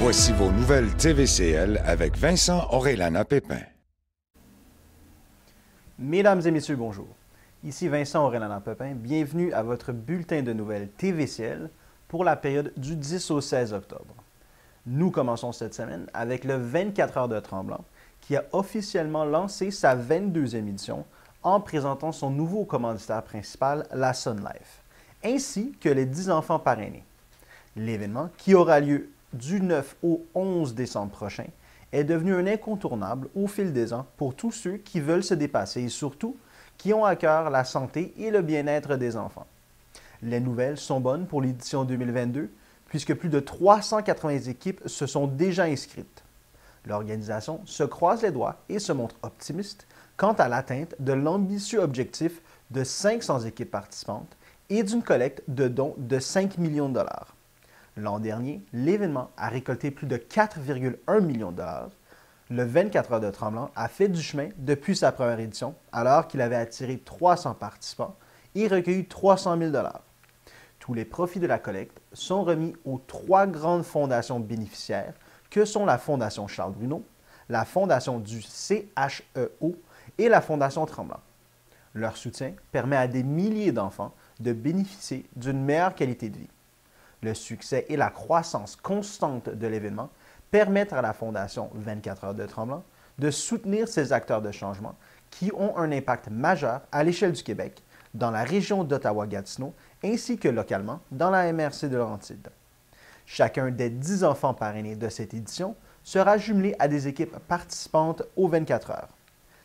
Voici vos nouvelles TVCL avec Vincent Orellana-Pépin. Mesdames et messieurs, bonjour. Ici Vincent Orellana-Pépin. Bienvenue à votre bulletin de nouvelles TVCL pour la période du 10 au 16 octobre. Nous commençons cette semaine avec le 24 heures de Tremblant qui a officiellement lancé sa 22e édition en présentant son nouveau commanditaire principal, la Sun Life, ainsi que les 10 enfants parrainés. L'événement, qui aura lieu du 9 au 11 décembre prochain, est devenu un incontournable au fil des ans pour tous ceux qui veulent se dépasser et surtout qui ont à cœur la santé et le bien-être des enfants. Les nouvelles sont bonnes pour l'édition 2022 puisque plus de 380 équipes se sont déjà inscrites. L'organisation se croise les doigts et se montre optimiste quant à l'atteinte de l'ambitieux objectif de 500 équipes participantes et d'une collecte de dons de 5 millions de dollars. L'an dernier, l'événement a récolté plus de 4,1 millions de dollars. Le 24 heures de Tremblant a fait du chemin depuis sa première édition, alors qu'il avait attiré 300 participants et recueilli 300 000 dollars. Tous les profits de la collecte sont remis aux 3 grandes fondations bénéficiaires que sont la Fondation Charles Bruno, la Fondation du CHEO et la Fondation Tremblant. Leur soutien permet à des milliers d'enfants de bénéficier d'une meilleure qualité de vie. Le succès et la croissance constante de l'événement permettent à la Fondation 24 heures de Tremblant de soutenir ces acteurs de changement qui ont un impact majeur à l'échelle du Québec, dans la région d'Ottawa-Gatineau, ainsi que localement dans la MRC de Laurentides. Chacun des 10 enfants parrainés de cette édition sera jumelé à des équipes participantes aux 24 heures.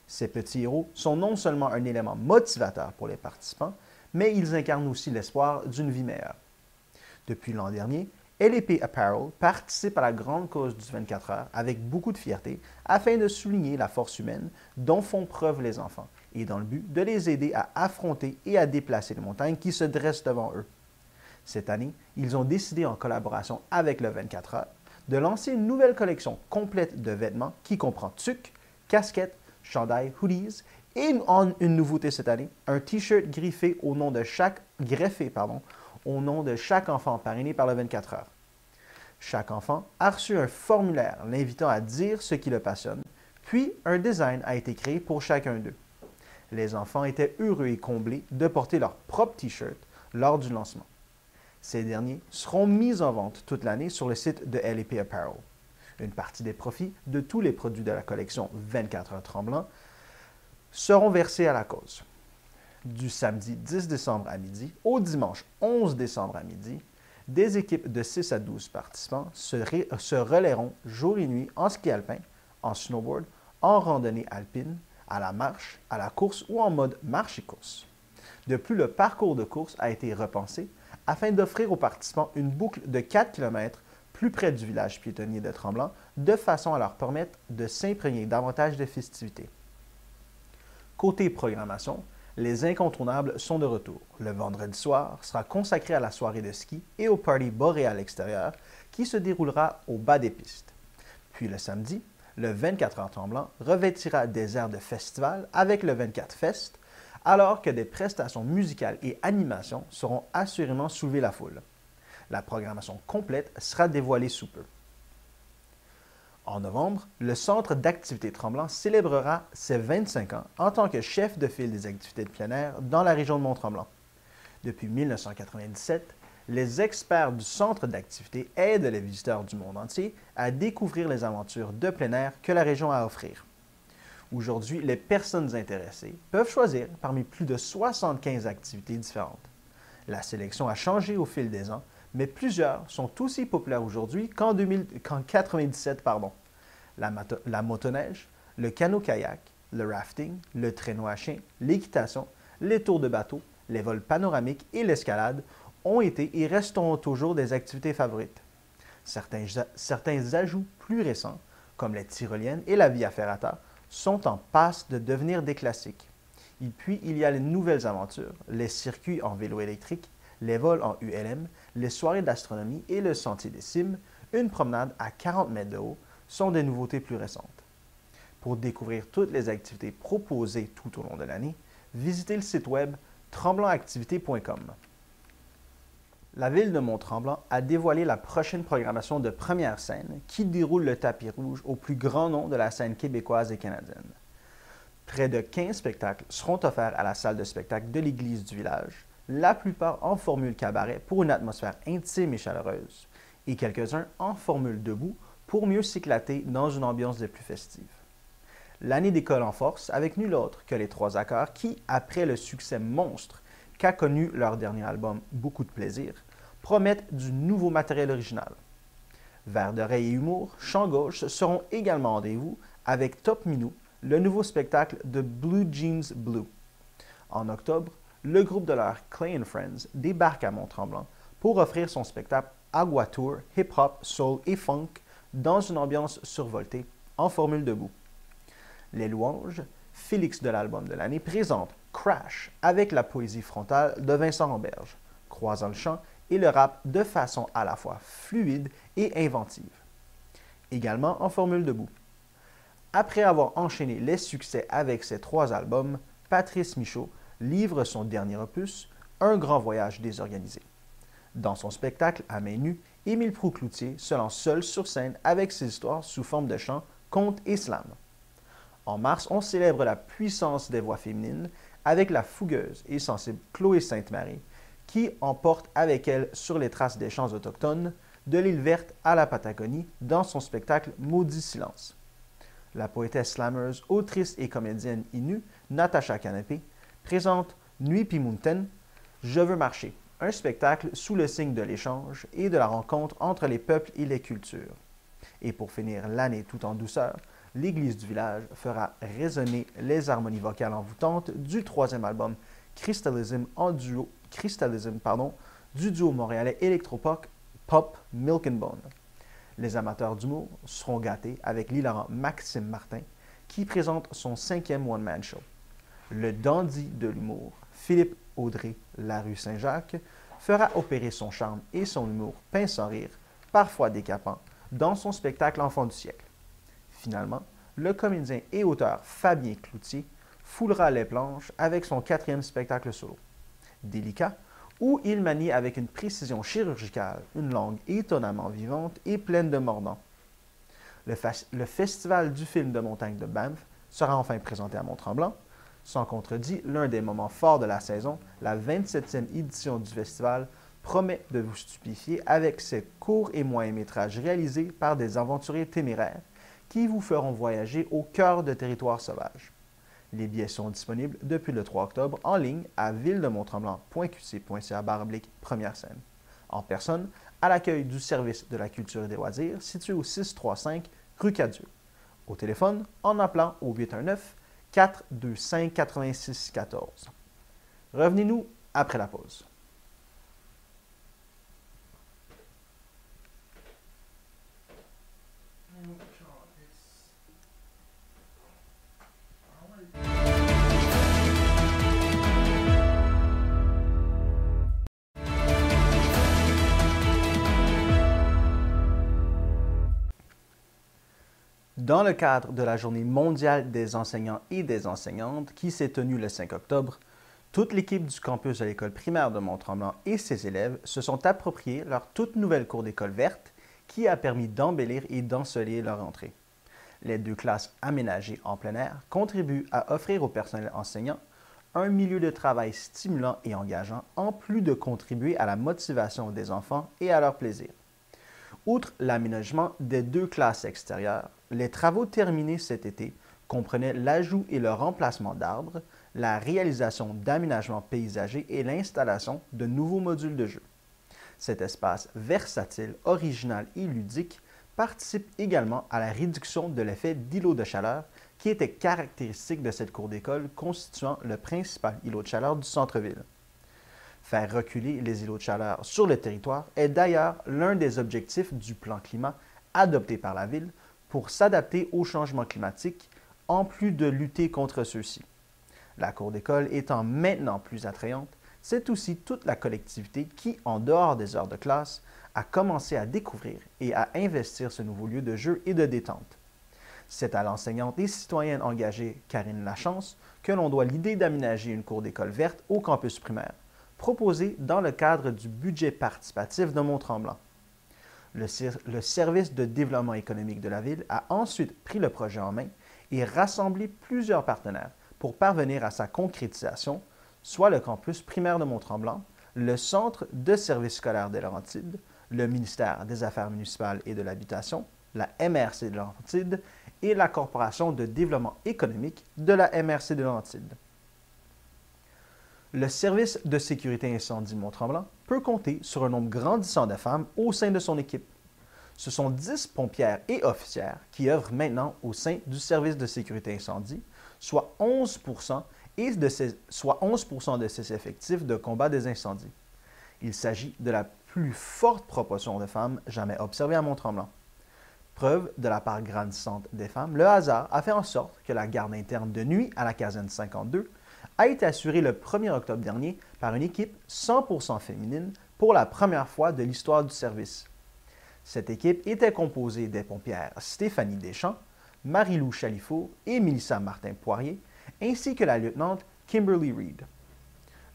Ces petits héros sont non seulement un élément motivateur pour les participants, mais ils incarnent aussi l'espoir d'une vie meilleure. Depuis l'an dernier, LEP Apparel participe à la grande cause du 24 heures avec beaucoup de fierté afin de souligner la force humaine dont font preuve les enfants et dans le but de les aider à affronter et à déplacer les montagnes qui se dressent devant eux. Cette année, ils ont décidé en collaboration avec le 24 heures de lancer une nouvelle collection complète de vêtements qui comprend tuques, casquettes, chandails, hoodies et une nouveauté cette année, un T-shirt greffé au nom de chaque enfant parrainé par le 24 heures. Chaque enfant a reçu un formulaire l'invitant à dire ce qui le passionne, puis un design a été créé pour chacun d'eux. Les enfants étaient heureux et comblés de porter leur propre T-shirt lors du lancement. Ces derniers seront mis en vente toute l'année sur le site de LEP Apparel. Une partie des profits de tous les produits de la collection 24 heures Tremblant seront versés à la cause. Du samedi 10 décembre à midi au dimanche 11 décembre à midi, des équipes de 6 à 12 participants se relaieront jour et nuit en ski alpin, en snowboard, en randonnée alpine, à la marche, à la course ou en mode marche et course. De plus, le parcours de course a été repensé afin d'offrir aux participants une boucle de 4 km plus près du village piétonnier de Tremblant, de façon à leur permettre de s'imprégner davantage de festivités. Côté programmation, les incontournables sont de retour. Le vendredi soir sera consacré à la soirée de ski et au party boréal extérieur qui se déroulera au bas des pistes. Puis le samedi, le 24 heures Tremblant revêtira des airs de festival avec le 24 Fest, alors que des prestations musicales et animations seront assurément soulever la foule. La programmation complète sera dévoilée sous peu. En novembre, le Centre d'activités Tremblant célébrera ses 25 ans en tant que chef de file des activités de plein air dans la région de Mont-Tremblant. Depuis 1997, les experts du Centre d'activités aident les visiteurs du monde entier à découvrir les aventures de plein air que la région a à offrir. Aujourd'hui, les personnes intéressées peuvent choisir parmi plus de 75 activités différentes. La sélection a changé au fil des ans, mais plusieurs sont aussi populaires aujourd'hui qu'en 1997. La motoneige, le canot-kayak, le rafting, le traîneau à chien, l'équitation, les tours de bateau, les vols panoramiques et l'escalade ont été et resteront toujours des activités favorites. Certains ajouts plus récents, comme les tyroliennes et la via ferrata, sont en passe de devenir des classiques. Et puis, il y a les nouvelles aventures, les circuits en vélo électrique, les vols en ULM, les soirées d'astronomie et le sentier des cimes, une promenade à 40 mètres de haut, sont des nouveautés plus récentes. Pour découvrir toutes les activités proposées tout au long de l'année, visitez le site web tremblantactivité.com. La ville de Mont-Tremblant a dévoilé la prochaine programmation de Première Scène qui déroule le tapis rouge au plus grand nom de la scène québécoise et canadienne. Près de 15 spectacles seront offerts à la salle de spectacle de l'église du village, la plupart en formule cabaret pour une atmosphère intime et chaleureuse, et quelques-uns en formule debout pour mieux s'éclater dans une ambiance des plus festives. L'année décolle en force avec nul autre que les Trois Accords qui, après le succès monstre qu'a connu leur dernier album Beaucoup de plaisir, promettent du nouveau matériel original. Vers d'oreille et humour, Champ Gauche seront également au rendez-vous avec Top Minou, le nouveau spectacle de Blue Jeans Blue. En octobre, le groupe de l'heure Clay & Friends débarque à Mont-Tremblant pour offrir son spectacle Agua Tour, hip-hop, soul et funk dans une ambiance survoltée, en formule debout. Les Louanges, Félix de l'album de l'année, présente Crash avec la poésie frontale de Vincent Ramberge, croisant le chant et le rap de façon à la fois fluide et inventive. Également en formule debout. Après avoir enchaîné les succès avec ses 3 albums, Patrice Michaud livre son dernier opus, Un grand voyage désorganisé. Dans son spectacle à main nue, Émile Proulx-Cloutier se lance seul sur scène avec ses histoires sous forme de chants, contes et slam. En mars, on célèbre la puissance des voix féminines avec la fougueuse et sensible Chloé Sainte-Marie, qui emporte avec elle sur les traces des chants autochtones, de l'île verte à la Patagonie, dans son spectacle Maudit silence. La poétesse slameuse, autrice et comédienne Innu, Natacha Canapé, présente Nuit Pimunten, Je veux marcher, un spectacle sous le signe de l'échange et de la rencontre entre les peuples et les cultures. Et pour finir l'année tout en douceur, l'église du village fera résonner les harmonies vocales envoûtantes du 3e album Crystalism du duo montréalais électropop Milk and Bone. Les amateurs d'humour seront gâtés avec l'hilarant Maxime Martin qui présente son 5e one-man show. Le dandy de l'humour, Philippe Audrey Larue Saint-Jacques, fera opérer son charme et son humour pince sans rire, parfois décapant, dans son spectacle Enfant du siècle. Finalement, le comédien et auteur Fabien Cloutier foulera les planches avec son 4e spectacle solo. Délicat, où il manie avec une précision chirurgicale une langue étonnamment vivante et pleine de mordants. Le Festival du film de montagne de Banff sera enfin présenté à Mont-Tremblant. Sans contredit, l'un des moments forts de la saison, la 27e édition du festival, promet de vous stupéfier avec ses courts et moyens métrages réalisés par des aventuriers téméraires qui vous feront voyager au cœur de territoires sauvages. Les billets sont disponibles depuis le 3 octobre en ligne à villedemonttremblant.qc.ca/première scène. En personne, à l'accueil du service de la culture et des loisirs situé au 635 rue Cadieux. Au téléphone, en appelant au 819-425-8614. Revenez-nous après la pause. Dans le cadre de la Journée mondiale des enseignants et des enseignantes qui s'est tenue le 5 octobre, toute l'équipe du campus de l'école primaire de Mont-Tremblant et ses élèves se sont appropriés leur toute nouvelle cour d'école verte qui a permis d'embellir et d'ensoleiller leur entrée. Les 2 classes aménagées en plein air contribuent à offrir au personnel enseignant un milieu de travail stimulant et engageant en plus de contribuer à la motivation des enfants et à leur plaisir. Outre l'aménagement des 2 classes extérieures, les travaux terminés cet été comprenaient l'ajout et le remplacement d'arbres, la réalisation d'aménagements paysagers et l'installation de nouveaux modules de jeu. Cet espace versatile, original et ludique participe également à la réduction de l'effet d'îlot de chaleur qui était caractéristique de cette cour d'école constituant le principal îlot de chaleur du centre-ville. Faire reculer les îlots de chaleur sur le territoire est d'ailleurs l'un des objectifs du plan climat adopté par la Ville pour s'adapter au changement climatique, en plus de lutter contre ceux-ci. La cour d'école étant maintenant plus attrayante, c'est aussi toute la collectivité qui, en dehors des heures de classe, a commencé à découvrir et à investir ce nouveau lieu de jeu et de détente. C'est à l'enseignante et citoyenne engagée Karine Lachance que l'on doit l'idée d'aménager une cour d'école verte au campus primaire, proposé dans le cadre du budget participatif de Mont-Tremblant. Le service de développement économique de la ville a ensuite pris le projet en main et rassemblé plusieurs partenaires pour parvenir à sa concrétisation, soit le campus primaire de Mont-Tremblant, le Centre de services scolaires des Laurentides, le ministère des Affaires municipales et de l'Habitation, la MRC de Laurentides et la Corporation de développement économique de la MRC de Laurentides. Le service de sécurité incendie Mont-Tremblant peut compter sur un nombre grandissant de femmes au sein de son équipe. Ce sont 10 pompières et officières qui œuvrent maintenant au sein du service de sécurité incendie, soit 11 de ses effectifs de combat des incendies. Il s'agit de la plus forte proportion de femmes jamais observée à Mont-Tremblant. Preuve de la part grandissante des femmes, le hasard a fait en sorte que la garde interne de nuit à la caserne 52 a été assurée le 1er octobre dernier par une équipe 100% féminine pour la première fois de l'histoire du service. Cette équipe était composée des pompières Stéphanie Deschamps, Marie-Lou Chalifour et Mélissa Martin-Poirier, ainsi que la lieutenante Kimberly Reed.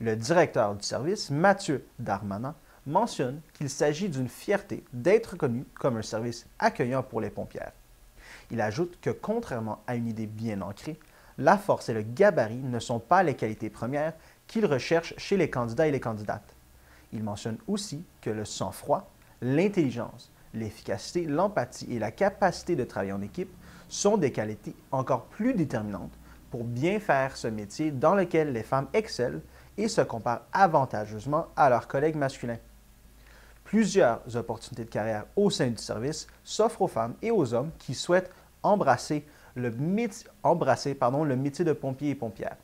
Le directeur du service, Mathieu Darmanin, mentionne qu'il s'agit d'une fierté d'être reconnu comme un service accueillant pour les pompières. Il ajoute que, contrairement à une idée bien ancrée, la force et le gabarit ne sont pas les qualités premières qu'il recherche chez les candidats et les candidates. Il mentionne aussi que le sang-froid, l'intelligence, l'efficacité, l'empathie et la capacité de travailler en équipe sont des qualités encore plus déterminantes pour bien faire ce métier dans lequel les femmes excellent et se comparent avantageusement à leurs collègues masculins. Plusieurs opportunités de carrière au sein du service s'offrent aux femmes et aux hommes qui souhaitent embrasser le métier de pompier et pompière.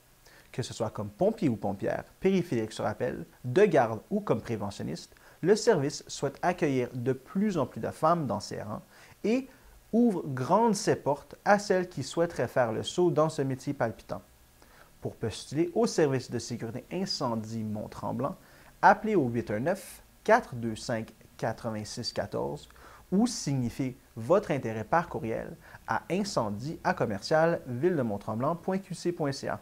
Que ce soit comme pompier ou pompière, périphérique sur appel, de garde ou comme préventionniste, le service souhaite accueillir de plus en plus de femmes dans ses rangs et ouvre grandes ses portes à celles qui souhaiteraient faire le saut dans ce métier palpitant. Pour postuler au service de sécurité incendie Mont-Tremblant, appelez au 819-425-8614 ou signifiez votre intérêt par courriel à incendie@ville-de-Mont-Tremblant.qc.ca.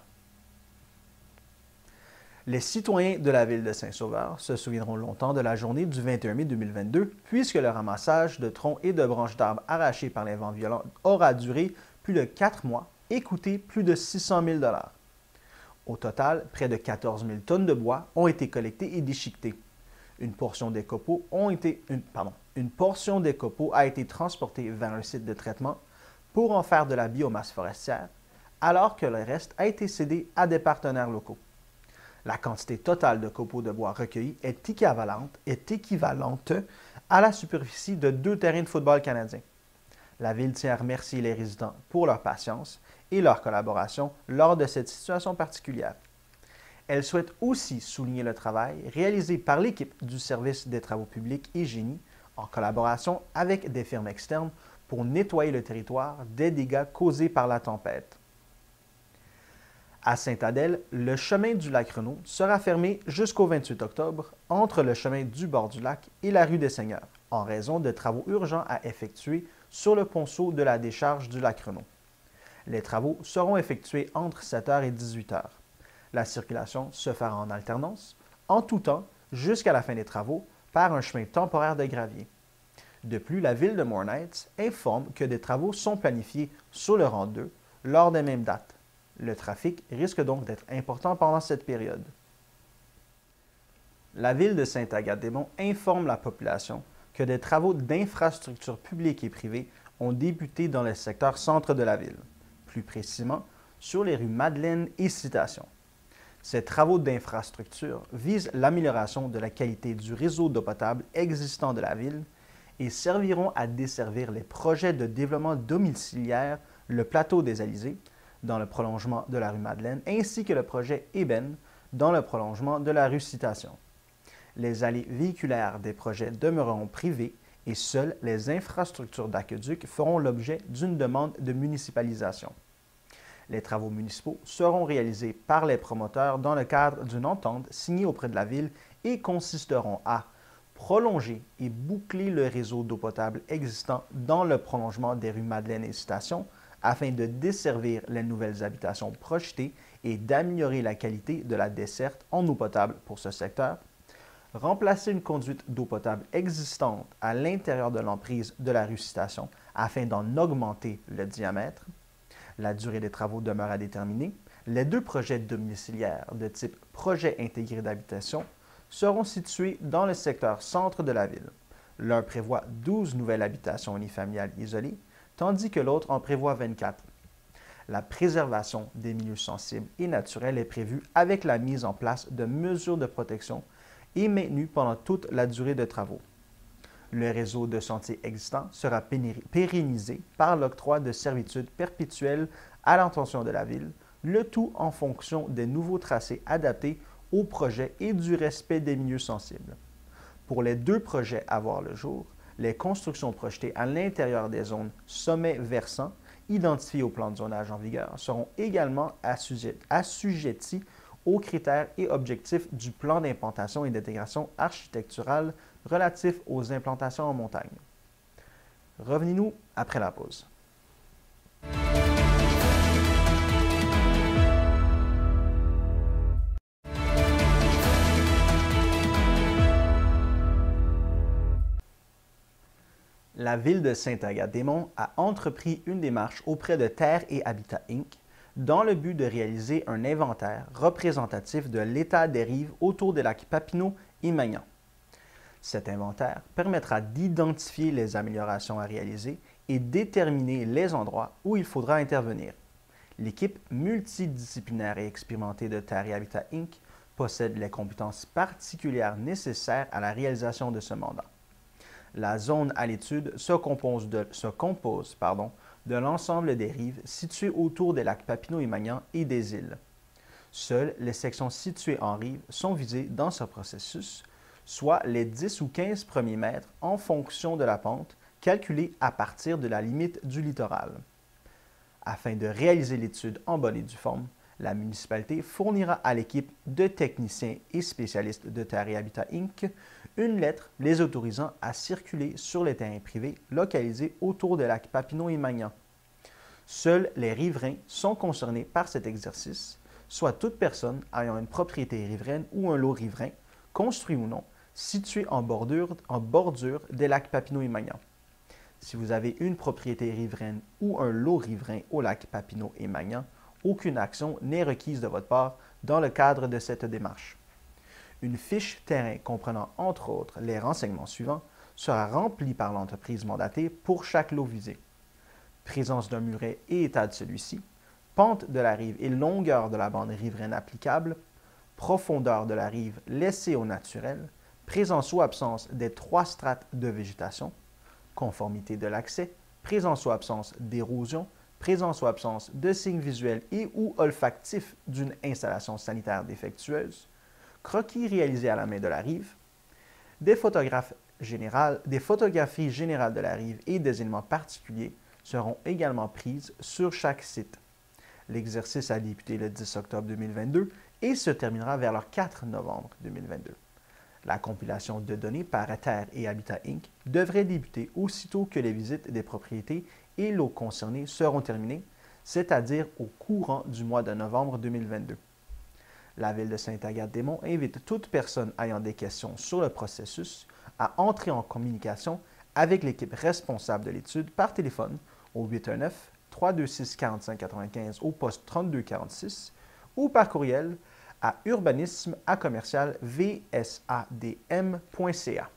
Les citoyens de la ville de Saint-Sauveur se souviendront longtemps de la journée du 21 mai 2022, puisque le ramassage de troncs et de branches d'arbres arrachés par les vents violents aura duré plus de 4 mois et coûté plus de 600 000 $. Au total, près de 14 000 tonnes de bois ont été collectées et déchiquetées. Une portion des copeaux a été transportée vers un site de traitement pour en faire de la biomasse forestière, alors que le reste a été cédé à des partenaires locaux. La quantité totale de copeaux de bois recueillis est équivalente à la superficie de 2 terrains de football canadiens. La Ville tient à remercier les résidents pour leur patience et leur collaboration lors de cette situation particulière. Elle souhaite aussi souligner le travail réalisé par l'équipe du service des travaux publics et génie en collaboration avec des firmes externes pour nettoyer le territoire des dégâts causés par la tempête. À Sainte-Adèle, le chemin du lac Renault sera fermé jusqu'au 28 octobre entre le chemin du bord du lac et la rue des Seigneurs, en raison de travaux urgents à effectuer sur le ponceau de la décharge du lac Renault. Les travaux seront effectués entre 7h et 18h. La circulation se fera en alternance, en tout temps, jusqu'à la fin des travaux, par un chemin temporaire de gravier. De plus, la ville de Mornites informe que des travaux sont planifiés sur le rang 2 lors des mêmes dates. Le trafic risque donc d'être important pendant cette période. La ville de Sainte-Agathe-des-Monts informe la population que des travaux d'infrastructures publiques et privées ont débuté dans le secteur centre de la ville, plus précisément sur les rues Madeleine et Citation. Ces travaux d'infrastructure visent l'amélioration de la qualité du réseau d'eau potable existant de la ville et serviront à desservir les projets de développement domiciliaire, le plateau des Alizés, dans le prolongement de la rue Madeleine, ainsi que le projet Ébène, dans le prolongement de la rue Citation. Les allées véhiculaires des projets demeureront privées et seules les infrastructures d'aqueduc feront l'objet d'une demande de municipalisation. Les travaux municipaux seront réalisés par les promoteurs dans le cadre d'une entente signée auprès de la Ville et consisteront à prolonger et boucler le réseau d'eau potable existant dans le prolongement des rues Madeleine et Citation afin de desservir les nouvelles habitations projetées et d'améliorer la qualité de la desserte en eau potable pour ce secteur, remplacer une conduite d'eau potable existante à l'intérieur de l'emprise de la rue Citation afin d'en augmenter le diamètre. La durée des travaux demeure à déterminer. Les 2 projets domiciliaires de type projet intégré d'habitation seront situés dans le secteur centre de la ville. L'un prévoit 12 nouvelles habitations unifamiliales isolées, tandis que l'autre en prévoit 24. La préservation des milieux sensibles et naturels est prévue avec la mise en place de mesures de protection et maintenue pendant toute la durée de travaux. Le réseau de sentiers existant sera pérennisé par l'octroi de servitudes perpétuelles à l'intention de la ville, le tout en fonction des nouveaux tracés adaptés au projet et du respect des milieux sensibles. Pour les 2 projets à voir le jour, les constructions projetées à l'intérieur des zones sommet-versant identifiées au plan de zonage en vigueur seront également assujetties aux critères et objectifs du plan d'implantation et d'intégration architecturale relatif aux implantations en montagne. Revenez-nous après la pause. La ville de Saint-Agathe-des-Monts a entrepris une démarche auprès de Terre et Habitat Inc. dans le but de réaliser un inventaire représentatif de l'état des rives autour des lacs Papineau et Magnan. Cet inventaire permettra d'identifier les améliorations à réaliser et déterminer les endroits où il faudra intervenir. L'équipe multidisciplinaire et expérimentée de Terre et Habitat Inc. possède les compétences particulières nécessaires à la réalisation de ce mandat. La zone à l'étude se compose de l'ensemble des rives situées autour des lacs Papineau et Magnan et des îles. Seules les sections situées en rive sont visées dans ce processus, soit les 10 ou 15 premiers mètres en fonction de la pente calculée à partir de la limite du littoral. Afin de réaliser l'étude en bonne et due forme, la municipalité fournira à l'équipe de techniciens et spécialistes de Terre et Habitat Inc. une lettre les autorisant à circuler sur les terrains privés localisés autour des lacs Papineau et Magnan. Seuls les riverains sont concernés par cet exercice, soit toute personne ayant une propriété riveraine ou un lot riverain, construit ou non, situé en bordure des lacs Papineau et Magnan. Si vous avez une propriété riveraine ou un lot riverain au lac Papineau et Magnan, aucune action n'est requise de votre part dans le cadre de cette démarche. Une fiche terrain comprenant entre autres les renseignements suivants sera remplie par l'entreprise mandatée pour chaque lot visé. Présence d'un muret et état de celui-ci, pente de la rive et longueur de la bande riveraine applicable, profondeur de la rive laissée au naturel, présence ou absence des 3 strates de végétation, conformité de l'accès, présence ou absence d'érosion, présence ou absence de signes visuels et ou olfactifs d'une installation sanitaire défectueuse, croquis réalisés à la main de la rive, des photographies générales de la rive et des éléments particuliers seront également prises sur chaque site. L'exercice a débuté le 10 octobre 2022 et se terminera vers le 4 novembre 2022. La compilation de données par Terre et Habitat Inc. devrait débuter aussitôt que les visites des propriétés et lots concernés seront terminées, c'est-à-dire au courant du mois de novembre 2022. La Ville de Saint-Agathe-des-Monts invite toute personne ayant des questions sur le processus à entrer en communication avec l'équipe responsable de l'étude par téléphone au 819-326-4595 au poste 3246 ou par courriel à urbanisme@vsadm.ca.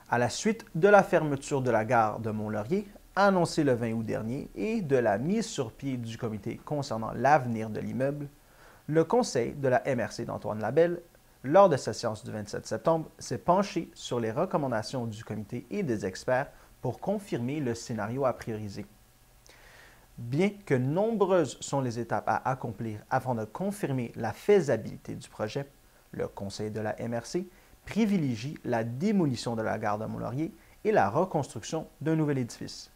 À la suite de la fermeture de la gare de Mont-Laurier, annoncée le 20 août dernier, et de la mise sur pied du comité concernant l'avenir de l'immeuble, le conseil de la MRC d'Antoine Labelle, lors de sa séance du 27 septembre, s'est penché sur les recommandations du comité et des experts pour confirmer le scénario à prioriser. Bien que nombreuses sont les étapes à accomplir avant de confirmer la faisabilité du projet, le conseil de la MRC privilégie la démolition de la gare de Mont-Laurier et la reconstruction d'un nouvel édifice.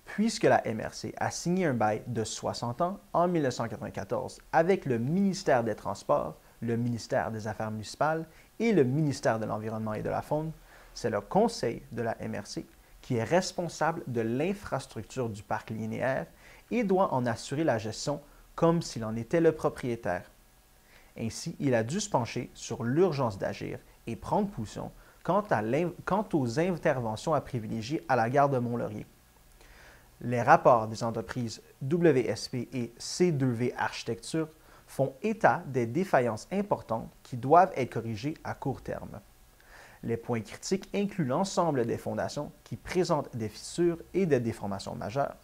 Puisque la MRC a signé un bail de 60 ans en 1994 avec le ministère des Transports, le ministère des Affaires municipales et le ministère de l'Environnement et de la Faune, c'est le conseil de la MRC qui est responsable de l'infrastructure du parc linéaire et doit en assurer la gestion comme s'il en était le propriétaire. Ainsi, il a dû se pencher sur l'urgence d'agir et prendre position quant aux interventions à privilégier à la gare de Mont-Laurier. Les rapports des entreprises WSP et C2V Architecture font état des défaillances importantes qui doivent être corrigées à court terme. Les points critiques incluent l'ensemble des fondations qui présentent des fissures et des déformations majeures,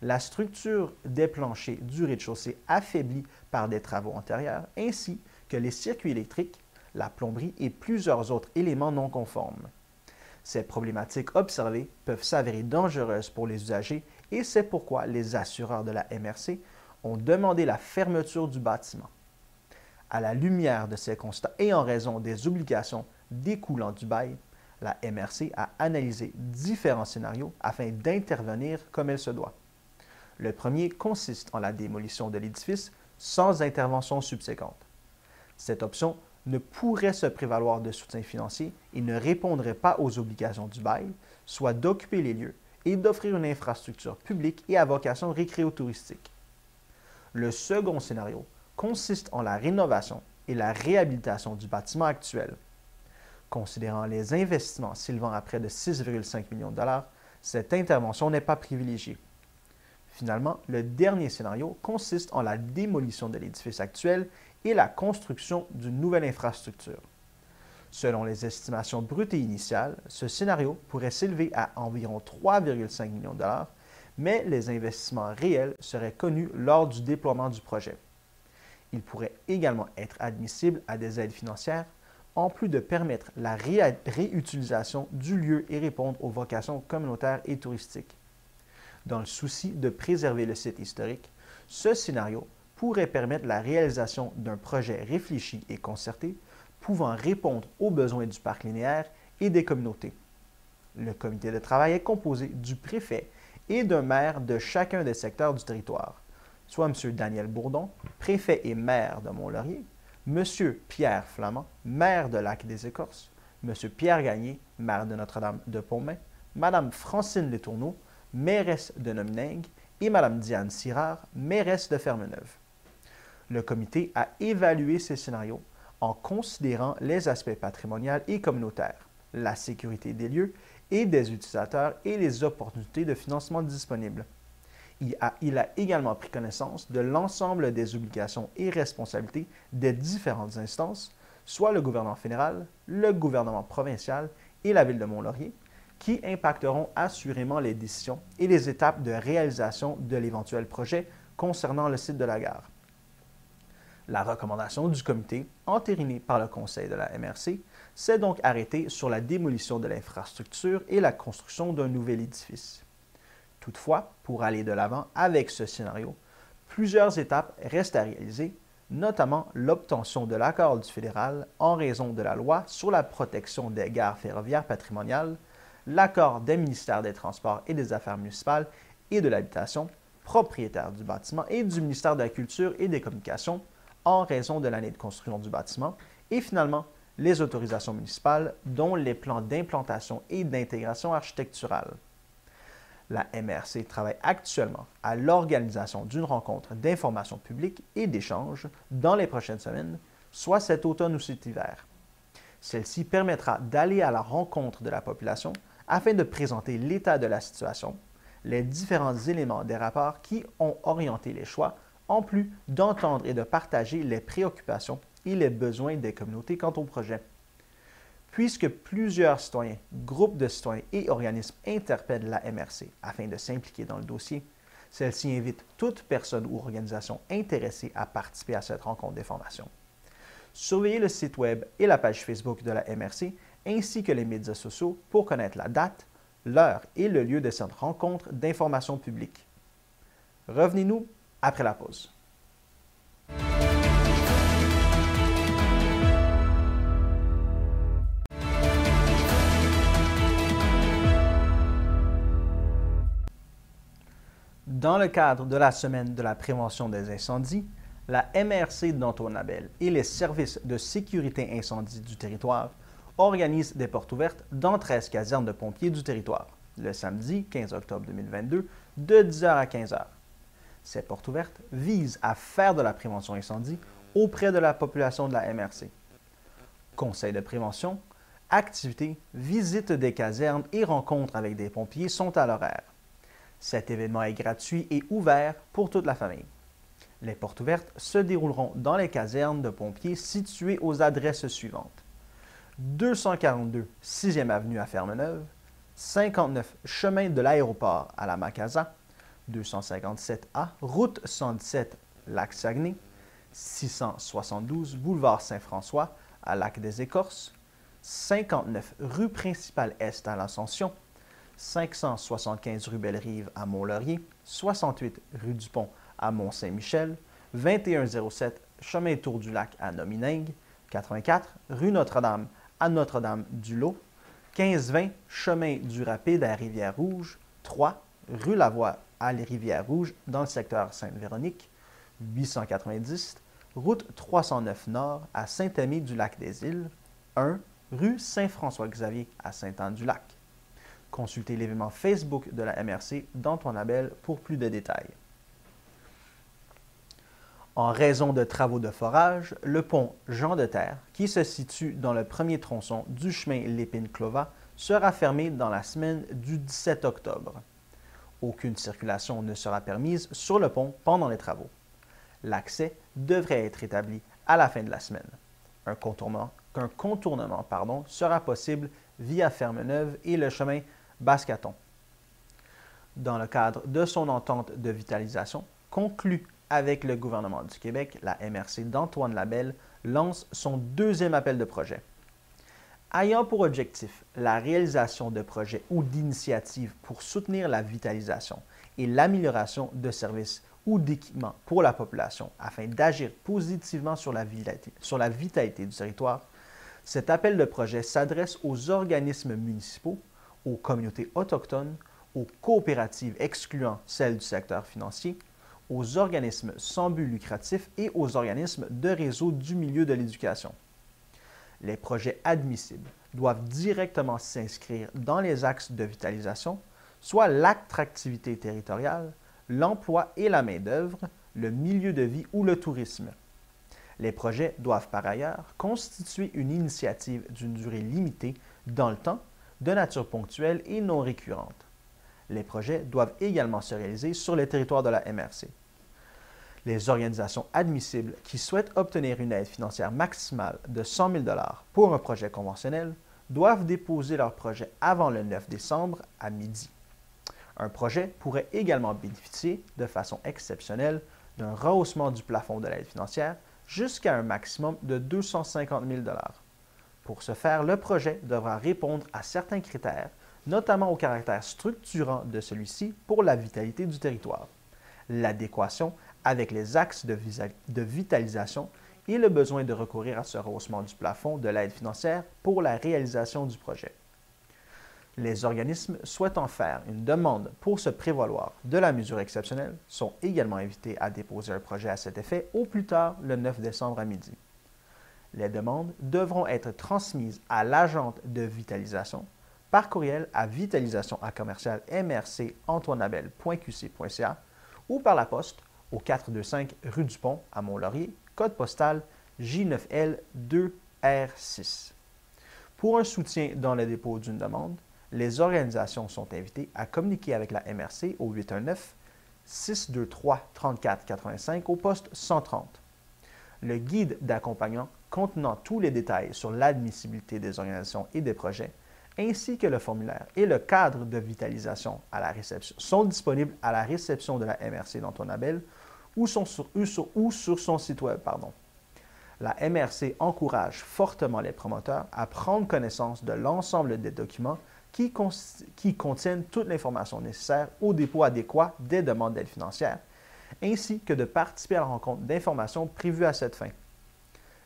la structure des planchers du rez-de-chaussée affaiblie par des travaux antérieurs, ainsi que les circuits électriques, la plomberie et plusieurs autres éléments non conformes. Ces problématiques observées peuvent s'avérer dangereuses pour les usagers et c'est pourquoi les assureurs de la MRC ont demandé la fermeture du bâtiment. À la lumière de ces constats et en raison des obligations découlant du bail, la MRC a analysé différents scénarios afin d'intervenir comme elle se doit. Le premier consiste en la démolition de l'édifice sans intervention subséquente. Cette option ne pourrait se prévaloir de soutien financier et ne répondrait pas aux obligations du bail, soit d'occuper les lieux et d'offrir une infrastructure publique et à vocation récréo-touristique. Le second scénario consiste en la rénovation et la réhabilitation du bâtiment actuel. Considérant les investissements s'élevant à près de 6,5 millions de dollars, cette intervention n'est pas privilégiée. Finalement, le dernier scénario consiste en la démolition de l'édifice actuel et la construction d'une nouvelle infrastructure. Selon les estimations brutes et initiales, ce scénario pourrait s'élever à environ 3,5 millions de dollars, mais les investissements réels seraient connus lors du déploiement du projet. Il pourrait également être admissible à des aides financières, en plus de permettre la réutilisation du lieu et répondre aux vocations communautaires et touristiques. Dans le souci de préserver le site historique, ce scénario pourrait permettre la réalisation d'un projet réfléchi et concerté pouvant répondre aux besoins du parc linéaire et des communautés. Le comité de travail est composé du préfet et d'un maire de chacun des secteurs du territoire, soit M. Daniel Bourdon, préfet et maire de Mont-Laurier, M. Pierre Flamand, maire de Lac-des-Écorces, M. Pierre Gagné, maire de Notre-Dame de Pontmain, Mme Francine Letourneau, mairesse de Nomineng, et Mme Diane Sirard, mairesse de Fermeneuve. Le comité a évalué ces scénarios en considérant les aspects patrimoniaux et communautaires, la sécurité des lieux et des utilisateurs et les opportunités de financement disponibles. Il a également pris connaissance de l'ensemble des obligations et responsabilités des différentes instances, soit le gouvernement fédéral, le gouvernement provincial et la ville de Mont-Laurier, qui impacteront assurément les décisions et les étapes de réalisation de l'éventuel projet concernant le site de la gare. La recommandation du comité, entérinée par le conseil de la MRC, s'est donc arrêtée sur la démolition de l'infrastructure et la construction d'un nouvel édifice. Toutefois, pour aller de l'avant avec ce scénario, plusieurs étapes restent à réaliser, notamment l'obtention de l'accord du fédéral en raison de la loi sur la protection des gares ferroviaires patrimoniales, l'accord des ministères des Transports et des Affaires municipales et de l'Habitation, propriétaire du bâtiment, et du ministère de la Culture et des Communications en raison de l'année de construction du bâtiment, et finalement les autorisations municipales, dont les plans d'implantation et d'intégration architecturale. La MRC travaille actuellement à l'organisation d'une rencontre d'information publique et d'échange dans les prochaines semaines, soit cet automne ou cet hiver. Celle-ci permettra d'aller à la rencontre de la population afin de présenter l'état de la situation, les différents éléments des rapports qui ont orienté les choix, en plus d'entendre et de partager les préoccupations et les besoins des communautés quant au projet. Puisque plusieurs citoyens, groupes de citoyens et organismes interpellent la MRC afin de s'impliquer dans le dossier, celle-ci invite toute personne ou organisation intéressée à participer à cette rencontre d'information. Surveillez le site Web et la page Facebook de la MRC, ainsi que les médias sociaux pour connaître la date, l'heure et le lieu de cette rencontre d'information publique. Revenez-nous après la pause. Dans le cadre de la Semaine de la prévention des incendies, la MRC d'Antoine-Labelle et les services de sécurité incendie du territoire organisent des portes ouvertes dans 13 casernes de pompiers du territoire, le samedi 15 octobre 2022, de 10h à 15h. Ces portes ouvertes visent à faire de la prévention incendie auprès de la population de la MRC. Conseils de prévention, activités, visites des casernes et rencontres avec des pompiers sont à l'horaire. Cet événement est gratuit et ouvert pour toute la famille. Les portes ouvertes se dérouleront dans les casernes de pompiers situées aux adresses suivantes: 242 6e Avenue à Fermeneuve, 59 Chemin de l'Aéroport à la Macasa, 257A Route 117 Lac-Saguenay, 672 Boulevard Saint-François à Lac-des-Écorces, 59 rue Principale Est à l'Ascension, 575 rue Belle-Rive à Mont-Laurier, 68 rue du Pont à Mont-Saint-Michel, 2107 Chemin Tour du Lac à Nomineng, 84 rue Notre-Dame à Notre-Dame-du-Lot, 1520 Chemin du Rapide à Rivière-Rouge, 3 rue Lavoie à Rivière-Rouge dans le secteur Sainte-Véronique, 890 route 309 Nord à Saint-Amis-du-Lac-des-Îles, 1 rue Saint-François-Xavier à Sainte-Anne-du-Lac. Consultez l'événement Facebook de la MRC d'Antoine Labelle pour plus de détails. En raison de travaux de forage, le pont Jean de Terre, qui se situe dans le premier tronçon du chemin Lépine-Clova, sera fermé dans la semaine du 17 octobre. Aucune circulation ne sera permise sur le pont pendant les travaux. L'accès devrait être établi à la fin de la semaine. Un contournement sera possible via Fermeneuve et le chemin Bascaton. Dans le cadre de son entente de vitalisation conclue avec le gouvernement du Québec, la MRC d'Antoine Labelle lance son deuxième appel de projet. Ayant pour objectif la réalisation de projets ou d'initiatives pour soutenir la vitalisation et l'amélioration de services ou d'équipements pour la population afin d'agir positivement sur la vitalité du territoire, cet appel de projet s'adresse aux organismes municipaux, aux communautés autochtones, aux coopératives excluant celles du secteur financier, aux organismes sans but lucratif et aux organismes de réseau du milieu de l'éducation. Les projets admissibles doivent directement s'inscrire dans les axes de vitalisation, soit l'attractivité territoriale, l'emploi et la main-d'œuvre, le milieu de vie ou le tourisme. Les projets doivent par ailleurs constituer une initiative d'une durée limitée dans le temps, de nature ponctuelle et non récurrente. Les projets doivent également se réaliser sur le territoire de la MRC. Les organisations admissibles qui souhaitent obtenir une aide financière maximale de 100 000 $ pour un projet conventionnel doivent déposer leur projet avant le 9 décembre à midi. Un projet pourrait également bénéficier, de façon exceptionnelle, d'un rehaussement du plafond de l'aide financière jusqu'à un maximum de 250 000 $. Pour ce faire, le projet devra répondre à certains critères, notamment au caractère structurant de celui-ci pour la vitalité du territoire, l'adéquation avec les axes de vitalisation et le besoin de recourir à ce rehaussement du plafond de l'aide financière pour la réalisation du projet. Les organismes souhaitant faire une demande pour se prévaloir de la mesure exceptionnelle sont également invités à déposer un projet à cet effet au plus tard le 9 décembre à midi. Les demandes devront être transmises à l'agente de vitalisation par courriel à vitalisation@mrcantoinelabelle.qc.ca ou par la poste au 425 rue du Pont à Mont-Laurier, code postal J9L2R6. Pour un soutien dans le dépôt d'une demande, les organisations sont invitées à communiquer avec la MRC au 819-623-3485 au poste 130. Le guide d'accompagnement contenant tous les détails sur l'admissibilité des organisations et des projets, ainsi que le formulaire et le cadre de vitalisation à la réception, sont disponibles à la réception de la MRC d'Antoine Labelle ou sur son site web. La MRC encourage fortement les promoteurs à prendre connaissance de l'ensemble des documents qui contiennent toute l'information nécessaire au dépôt adéquat des demandes d'aide financière, ainsi que de participer à la rencontre d'information prévue à cette fin.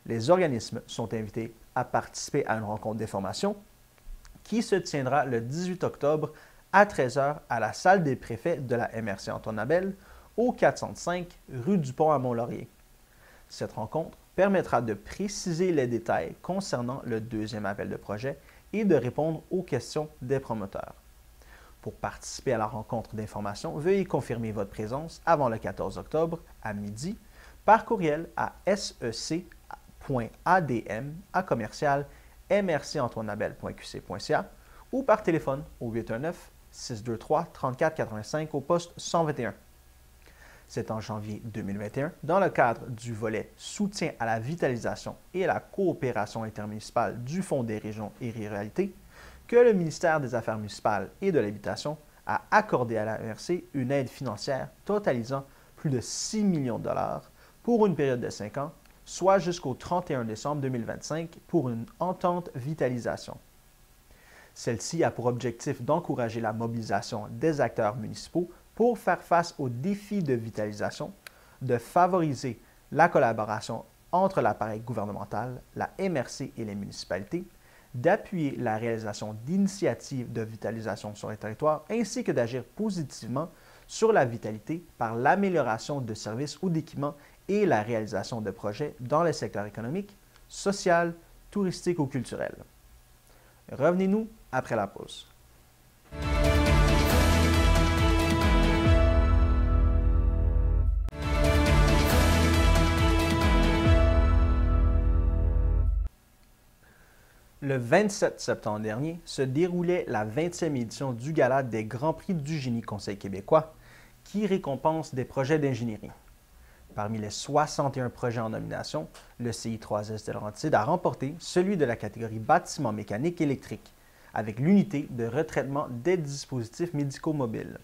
Les organismes sont invités à participer à une rencontre d'information qui se tiendra le 18 octobre à 13 h à la salle des préfets de la MRC Antoine Labelle, au 405 rue du Pont à Mont-Laurier. Cette rencontre permettra de préciser les détails concernant le deuxième appel de projet et de répondre aux questions des promoteurs. Pour participer à la rencontre d'information, veuillez confirmer votre présence avant le 14 octobre à midi par courriel à sec.adm@mrcantoinebel.qc.ca ou par téléphone au 819-623-3485 au poste 121. C'est en janvier 2021, dans le cadre du volet Soutien à la vitalisation et à la coopération intermunicipale du Fonds des régions et ruralités, que le ministère des Affaires municipales et de l'Habitation a accordé à la MRC une aide financière totalisant plus de 6 millions de dollars pour une période de 5 ans, soit jusqu'au 31 décembre 2025 pour une entente vitalisation. Celle-ci a pour objectif d'encourager la mobilisation des acteurs municipaux pour faire face aux défis de vitalisation, de favoriser la collaboration entre l'appareil gouvernemental, la MRC et les municipalités, d'appuyer la réalisation d'initiatives de vitalisation sur les territoires, ainsi que d'agir positivement sur la vitalité par l'amélioration de services ou d'équipements et la réalisation de projets dans les secteurs économiques, social, touristique ou culturel. Revenez-nous après la pause. Le 27 septembre dernier se déroulait la 20e édition du Gala des Grands Prix du Génie Conseil québécois, qui récompense des projets d'ingénierie. Parmi les 61 projets en nomination, le CI3S de Laurentide a remporté celui de la catégorie bâtiment mécanique électrique, avec l'unité de retraitement des dispositifs médicaux mobiles.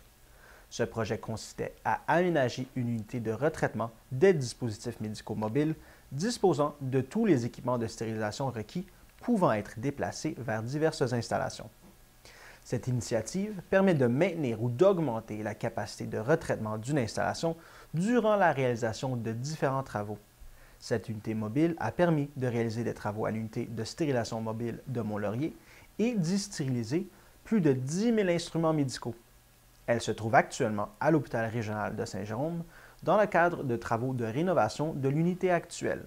Ce projet consistait à aménager une unité de retraitement des dispositifs médicaux mobiles disposant de tous les équipements de stérilisation requis pouvant être déplacés vers diverses installations. Cette initiative permet de maintenir ou d'augmenter la capacité de retraitement d'une installation durant la réalisation de différents travaux. Cette unité mobile a permis de réaliser des travaux à l'unité de stérilisation mobile de Mont-Laurier et d'y stériliser plus de 10 000 instruments médicaux. Elle se trouve actuellement à l'hôpital régional de Saint-Jérôme dans le cadre de travaux de rénovation de l'unité actuelle.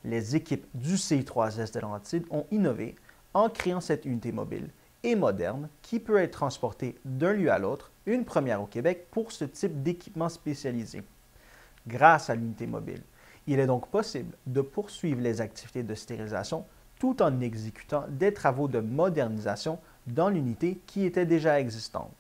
Les équipes du CI3S de Laurentide ont innové en créant cette unité mobile et moderne qui peut être transportée d'un lieu à l'autre, une première au Québec pour ce type d'équipement spécialisé. Grâce à l'unité mobile, il est donc possible de poursuivre les activités de stérilisation tout en exécutant des travaux de modernisation dans l'unité qui était déjà existante.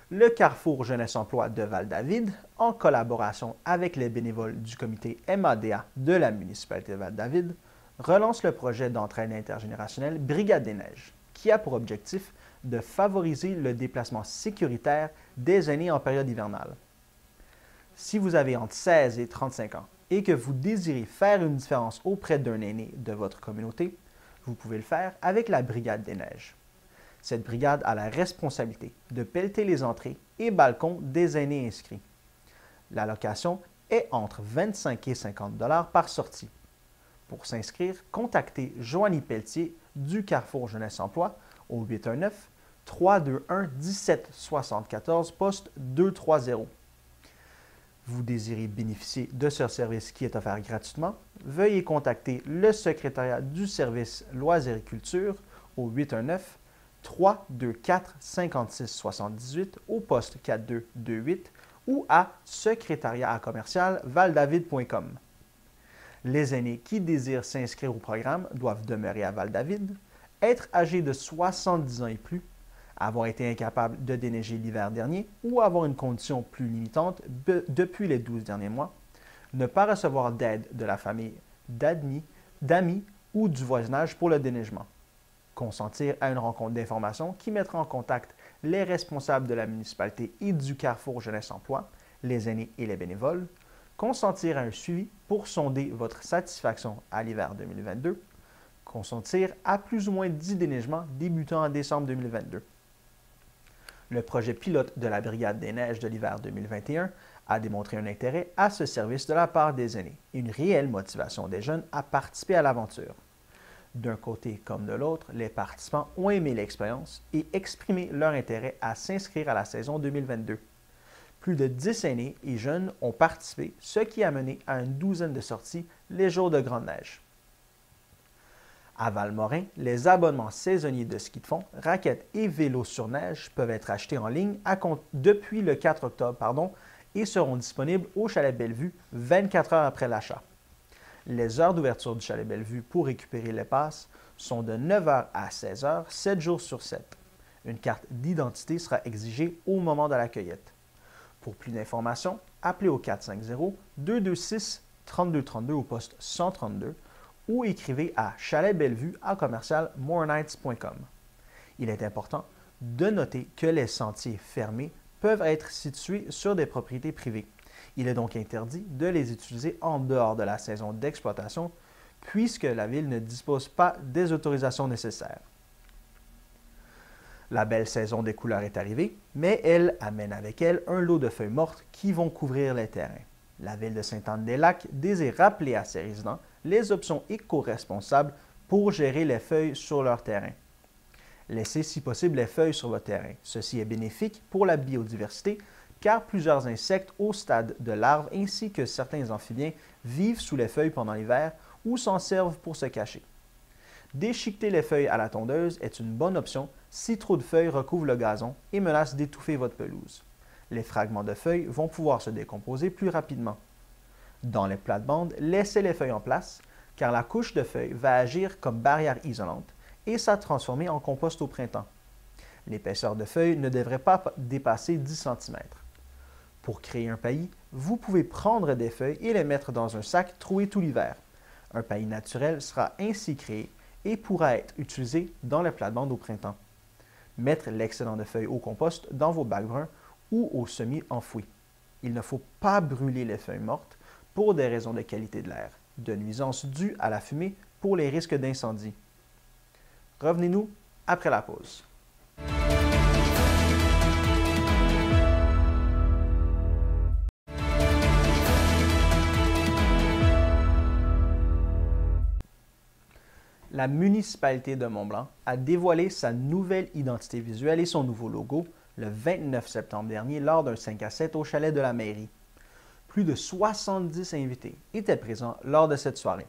Le Carrefour Jeunesse Emploi de Val-David, en collaboration avec les bénévoles du comité MADA de la municipalité de Val-David, relance le projet d'entraide intergénérationnelle Brigade des Neiges, qui a pour objectif de favoriser le déplacement sécuritaire des aînés en période hivernale. Si vous avez entre 16 et 35 ans et que vous désirez faire une différence auprès d'un aîné de votre communauté, vous pouvez le faire avec la Brigade des Neiges. Cette brigade a la responsabilité de pelleter les entrées et balcons des aînés inscrits. La location est entre 25 et 50 $ par sortie. Pour s'inscrire, contactez Joanie Pelletier du Carrefour Jeunesse Emploi au 819-321-1774, poste 230. Vous désirez bénéficier de ce service qui est offert gratuitement? Veuillez contacter le secrétariat du service Loisirs et Culture au 819-324-5678 au poste 4228 ou à secrétariat@commercial-valdavid.com. Les aînés qui désirent s'inscrire au programme doivent demeurer à Val-David, être âgés de 70 ans et plus, avoir été incapables de déneiger l'hiver dernier ou avoir une condition plus limitante depuis les 12 derniers mois, ne pas recevoir d'aide de la famille, d'amis ou du voisinage pour le déneigement, consentir à une rencontre d'information qui mettra en contact les responsables de la municipalité et du Carrefour Jeunesse Emploi, les aînés et les bénévoles, consentir à un suivi pour sonder votre satisfaction à l'hiver 2022, consentir à plus ou moins 10 déneigements débutant en décembre 2022. Le projet pilote de la Brigade des Neiges de l'hiver 2021 a démontré un intérêt à ce service de la part des aînés et une réelle motivation des jeunes à participer à l'aventure. D'un côté comme de l'autre, les participants ont aimé l'expérience et exprimé leur intérêt à s'inscrire à la saison 2022. Plus de 10 aînés et jeunes ont participé, ce qui a mené à une douzaine de sorties les jours de grande neige. À Valmorin, les abonnements saisonniers de ski de fond, raquettes et vélos sur neige peuvent être achetés en ligne depuis le 4 octobre et seront disponibles au Chalet Bellevue 24 heures après l'achat. Les heures d'ouverture du Chalet Bellevue pour récupérer les passes sont de 9 h à 16 h, 7 jours sur 7. Une carte d'identité sera exigée au moment de la cueillette. Pour plus d'informations, appelez au 450-226-3232 au poste 132 ou écrivez à chaletbellevue@morenights.com. Il est important de noter que les sentiers fermés peuvent être situés sur des propriétés privées. Il est donc interdit de les utiliser en dehors de la saison d'exploitation puisque la ville ne dispose pas des autorisations nécessaires. La belle saison des couleurs est arrivée, mais elle amène avec elle un lot de feuilles mortes qui vont couvrir les terrains. La ville de Sainte-Anne-des-Lacs désire rappeler à ses résidents les options éco-responsables pour gérer les feuilles sur leur terrain. Laissez si possible les feuilles sur votre terrain. Ceci est bénéfique pour la biodiversité car plusieurs insectes au stade de larve ainsi que certains amphibiens vivent sous les feuilles pendant l'hiver ou s'en servent pour se cacher. Déchiqueter les feuilles à la tondeuse est une bonne option si trop de feuilles recouvrent le gazon et menacent d'étouffer votre pelouse. Les fragments de feuilles vont pouvoir se décomposer plus rapidement. Dans les plates-bandes, laissez les feuilles en place car la couche de feuilles va agir comme barrière isolante et ça transformer en compost au printemps. L'épaisseur de feuilles ne devrait pas dépasser 10 cm. Pour créer un paillis, vous pouvez prendre des feuilles et les mettre dans un sac troué tout l'hiver. Un paillis naturel sera ainsi créé et pourra être utilisé dans les plates-bandes au printemps. Mettre l'excédent de feuilles au compost dans vos bacs bruns ou au semis enfoui. Il ne faut pas brûler les feuilles mortes pour des raisons de qualité de l'air, de nuisances dues à la fumée pour les risques d'incendie. Revenez-nous après la pause. La municipalité de Mont-Blanc a dévoilé sa nouvelle identité visuelle et son nouveau logo le 29 septembre dernier lors d'un 5 à 7 au chalet de la mairie. Plus de 70 invités étaient présents lors de cette soirée.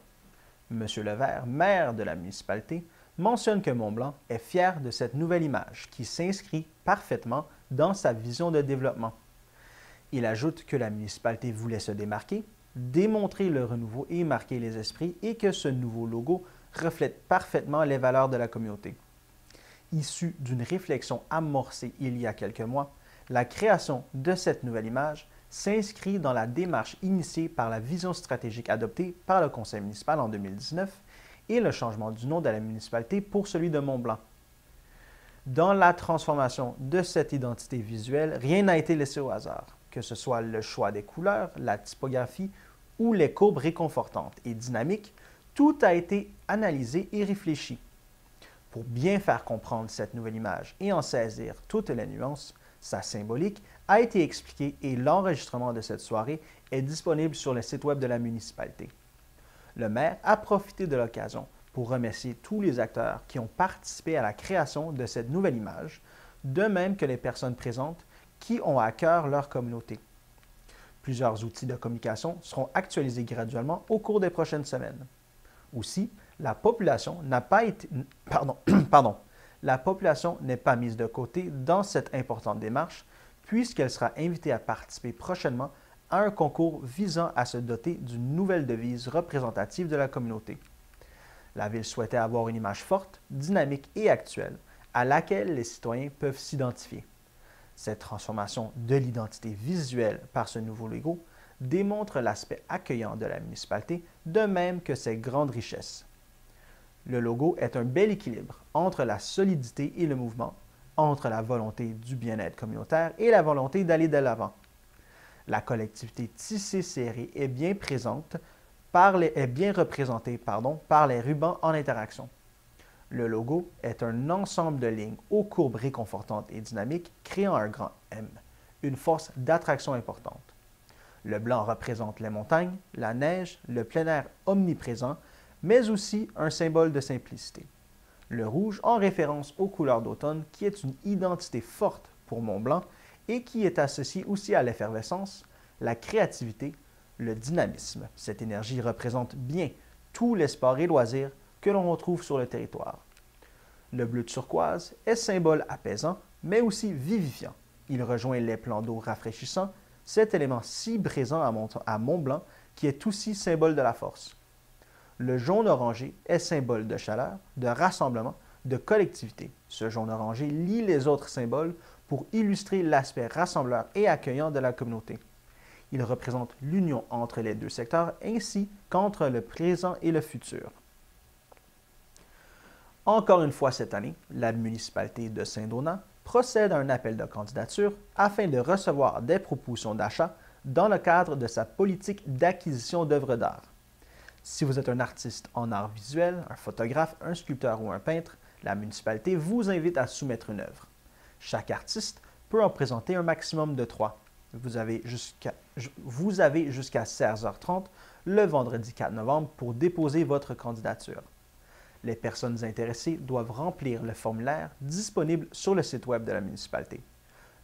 M. Levert, maire de la municipalité, mentionne que Mont-Blanc est fier de cette nouvelle image qui s'inscrit parfaitement dans sa vision de développement. Il ajoute que la municipalité voulait se démarquer, démontrer le renouveau et marquer les esprits et que ce nouveau logo reflète parfaitement les valeurs de la communauté. Issue d'une réflexion amorcée il y a quelques mois, la création de cette nouvelle image s'inscrit dans la démarche initiée par la vision stratégique adoptée par le conseil municipal en 2019 et le changement du nom de la municipalité pour celui de Mont-Blanc. Dans la transformation de cette identité visuelle, rien n'a été laissé au hasard, que ce soit le choix des couleurs, la typographie ou les courbes réconfortantes et dynamiques, tout a été analysé et réfléchi. Pour bien faire comprendre cette nouvelle image et en saisir toutes les nuances, sa symbolique a été expliquée et l'enregistrement de cette soirée est disponible sur le site web de la municipalité. Le maire a profité de l'occasion pour remercier tous les acteurs qui ont participé à la création de cette nouvelle image, de même que les personnes présentes qui ont à cœur leur communauté. Plusieurs outils de communication seront actualisés graduellement au cours des prochaines semaines. Aussi, la population n'a pas été, la population n'est pas mise de côté dans cette importante démarche, puisqu'elle sera invitée à participer prochainement à un concours visant à se doter d'une nouvelle devise représentative de la communauté. La Ville souhaitait avoir une image forte, dynamique et actuelle, à laquelle les citoyens peuvent s'identifier. Cette transformation de l'identité visuelle par ce nouveau logo démontre l'aspect accueillant de la municipalité, de même que ses grandes richesses. Le logo est un bel équilibre entre la solidité et le mouvement, entre la volonté du bien-être communautaire et la volonté d'aller de l'avant. La collectivité tissée serrée est bien représentée par les rubans en interaction. Le logo est un ensemble de lignes aux courbes réconfortantes et dynamiques, créant un grand M, une force d'attraction importante. Le blanc représente les montagnes, la neige, le plein air omniprésent, mais aussi un symbole de simplicité. Le rouge en référence aux couleurs d'automne, qui est une identité forte pour Mont-Blanc et qui est associée aussi à l'effervescence, la créativité, le dynamisme. Cette énergie représente bien tous les sports et loisirs que l'on retrouve sur le territoire. Le bleu turquoise est symbole apaisant, mais aussi vivifiant. Il rejoint les plans d'eau rafraîchissants, cet élément si présent à Mont-Blanc qui est aussi symbole de la force. Le jaune orangé est symbole de chaleur, de rassemblement, de collectivité. Ce jaune orangé lie les autres symboles pour illustrer l'aspect rassembleur et accueillant de la communauté. Il représente l'union entre les deux secteurs ainsi qu'entre le présent et le futur. Encore une fois cette année, la municipalité de Saint-Donat procède à un appel de candidature afin de recevoir des propositions d'achat dans le cadre de sa politique d'acquisition d'œuvres d'art. Si vous êtes un artiste en art visuel, un photographe, un sculpteur ou un peintre, la municipalité vous invite à soumettre une œuvre. Chaque artiste peut en présenter un maximum de 3. Vous avez jusqu'à 16h30 le vendredi 4 novembre pour déposer votre candidature. Les personnes intéressées doivent remplir le formulaire disponible sur le site web de la municipalité.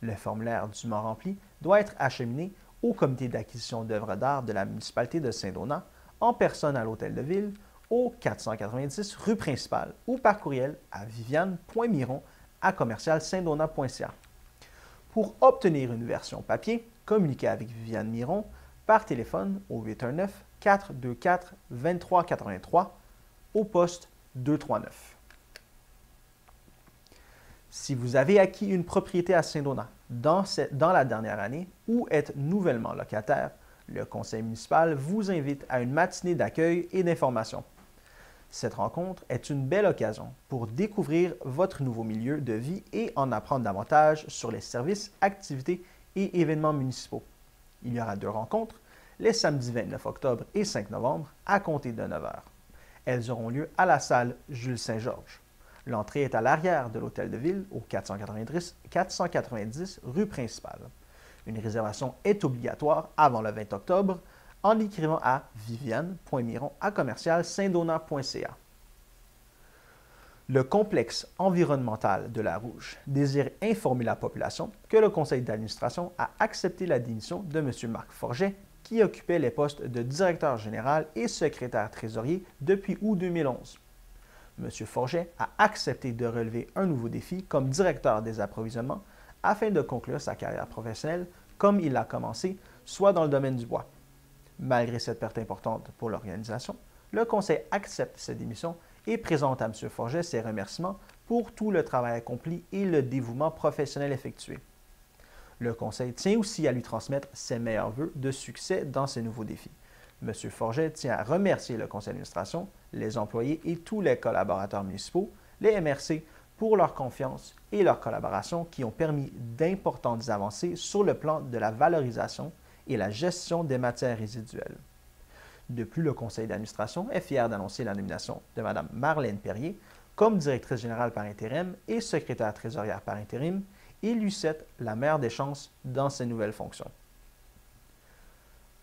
Le formulaire dûment rempli doit être acheminé au comité d'acquisition d'œuvres d'art de la municipalité de Saint-Donat en personne à l'Hôtel de Ville, au 490 rue Principale ou par courriel à viviane.miron@commercialsaintdonat.ca. Pour obtenir une version papier, communiquez avec Viviane Miron par téléphone au 819-424-2383 au poste 239. Si vous avez acquis une propriété à Saint-Donat dans la dernière année ou êtes nouvellement locataire, le conseil municipal vous invite à une matinée d'accueil et d'information. Cette rencontre est une belle occasion pour découvrir votre nouveau milieu de vie et en apprendre davantage sur les services, activités et événements municipaux. Il y aura 2 rencontres, les samedis 29 octobre et 5 novembre, à compter de 9 h. Elles auront lieu à la salle Jules Saint-Georges. L'entrée est à l'arrière de l'Hôtel de Ville, au 490 rue Principale. Une réservation est obligatoire avant le 20 octobre en écrivant à viviane.miron@commercialsaintdonat.ca. Le complexe environnemental de la Rouge désire informer la population que le conseil d'administration a accepté la démission de M. Marc Forget, qui occupait les postes de directeur général et secrétaire trésorier depuis août 2011. M. Forget a accepté de relever un nouveau défi comme directeur des approvisionnements afin de conclure sa carrière professionnelle comme il l'a commencé, soit dans le domaine du bois. Malgré cette perte importante pour l'organisation, le conseil accepte cette démission et présente à M. Forget ses remerciements pour tout le travail accompli et le dévouement professionnel effectué. Le conseil tient aussi à lui transmettre ses meilleurs vœux de succès dans ses nouveaux défis. M. Forget tient à remercier le conseil d'administration, les employés et tous les collaborateurs municipaux, les MRC, pour leur confiance et leur collaboration qui ont permis d'importantes avancées sur le plan de la valorisation et la gestion des matières résiduelles. De plus, le conseil d'administration est fier d'annoncer la nomination de Mme Marlène Perrier comme directrice générale par intérim et secrétaire trésorière par intérim et lui souhaite la meilleure des chances dans ses nouvelles fonctions.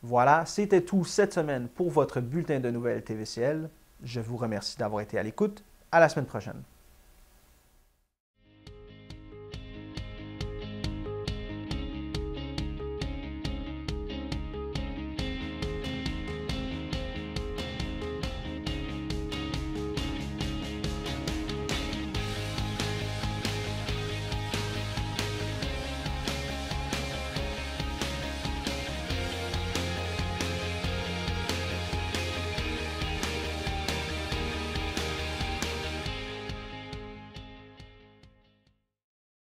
Voilà, c'était tout cette semaine pour votre bulletin de nouvelles TVCL. Je vous remercie d'avoir été à l'écoute. À la semaine prochaine.